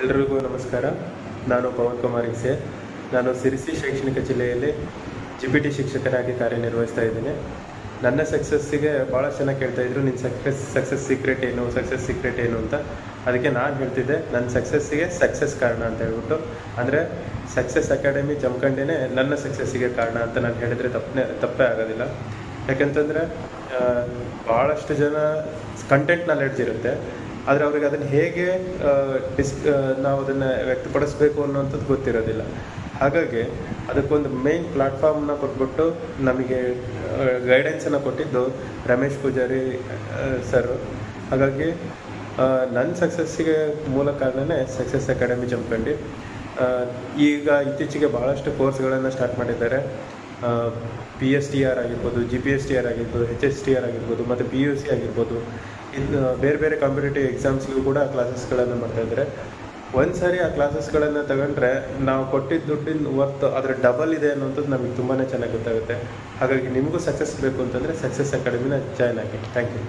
ಎಲ್ರಿಗೂ ನಮಸ್ಕಾರ. ನಾನು ಪವನ್ ಕುಮಾರ್ ಇಸೆ. ನಾನು ಸಿರಿಸಿ ಶೈಕ್ಷಣಿಕ ಜಿಲ್ಲೆಯಲ್ಲಿ GPT ಶಿಕ್ಷಕರಾಗಿ ಕಾರ್ಯನಿರ್ವಹಿಸ್ತಾ ಇದ್ದೀನಿ. ನನ್ನ ಸಕ್ಸಸ್ಸಿಗೆ ಭಾಳ ಚೆನ್ನಾಗಿ ಕೇಳ್ತಾಯಿದ್ರು, ನಿನ್ನ ಸಕ್ಸಸ್ ಸೀಕ್ರೆಟ್ ಏನು ಅಂತ. ಅದಕ್ಕೆ ನಾನು ಹೇಳ್ತಿದ್ದೆ, ನನ್ನ ಸಕ್ಸಸ್ಸಿಗೆ ಸಕ್ಸಸ್ ಕಾರಣ ಅಂತ ಹೇಳ್ಬಿಟ್ಟು. ಅಂದರೆ ಸಕ್ಸಸ್ ಅಕಾಡೆಮಿ ಜಮಖಂಡಿನೇ ನನ್ನ ಸಕ್ಸಸ್ಸಿಗೆ ಕಾರಣ ಅಂತ ನಾನು ಹೇಳಿದರೆ ತಪ್ಪೇ ಆಗೋದಿಲ್ಲ. ಯಾಕಂತಂದರೆ ಭಾಳಷ್ಟು ಜನ ಕಂಟೆಂಟ್ ನಾಲೆಡ್ಜ್ ಇರುತ್ತೆ, ಆದರೆ ಅವ್ರಿಗೆ ಅದನ್ನು ಹೇಗೆ ನಾವು ಅದನ್ನು ವ್ಯಕ್ತಪಡಿಸ್ಬೇಕು ಅನ್ನೋಂಥದ್ದು ಗೊತ್ತಿರೋದಿಲ್ಲ. ಹಾಗಾಗಿ ಅದಕ್ಕೊಂದು ಮೇನ್ ಪ್ಲ್ಯಾಟ್ಫಾರ್ಮ್ನ ಕೊಟ್ಬಿಟ್ಟು ನಮಗೆ ಗೈಡೆನ್ಸನ್ನು ಕೊಟ್ಟಿದ್ದು ರಮೇಶ್ ಪೂಜಾರಿ ಸರ್. ಹಾಗಾಗಿ ನನ್ನ ಸಕ್ಸಸ್ಸಿಗೆ ಮೂಲ ಕಾರಣನೇ ಸಕ್ಸಸ್ ಅಕಾಡೆಮಿ ಜಮಖಂಡಿ. ಈಗ ಇತ್ತೀಚೆಗೆ ಭಾಳಷ್ಟು ಕೋರ್ಸ್ಗಳನ್ನು ಸ್ಟಾರ್ಟ್ ಮಾಡಿದ್ದಾರೆ. PSTR ಆಗಿರ್ಬೋದು, GPSTR ಆಗಿರ್ಬೋದು, HSTR ಆಗಿರ್ಬೋದು, ಮತ್ತು PUC ಆಗಿರ್ಬೋದು. ಇನ್ನು ಬೇರೆ ಬೇರೆ ಕಾಂಪಿಟೇಟಿವ್ ಎಕ್ಸಾಮ್ಸ್ಗೂ ಕೂಡ ಕ್ಲಾಸಸ್ಗಳನ್ನು ಮಾಡ್ತಾಯಿದ್ದಾರೆ. ಒಂದು ಸಾರಿ ಆ ಕ್ಲಾಸಸ್ಗಳನ್ನು ತಗೊಂಡ್ರೆ ನಾವು ಕೊಟ್ಟಿದ್ದ ದುಡ್ಡಿನ ವರ್ತ್ ಅದರ ಡಬಲ್ ಇದೆ ಅನ್ನೋಂಥದ್ದು ನಮಗೆ ತುಂಬಾ ಚೆನ್ನಾಗಿ ಗೊತ್ತಾಗುತ್ತೆ. ಹಾಗಾಗಿ ನಿಮಗೂ ಸಕ್ಸಸ್ ಬೇಕು ಅಂತಂದರೆ ಸಕ್ಸಸ್ ಅಕಾಡೆಮಿನ ಜಾಯ್ನ್ ಆಗಿ. Thank you.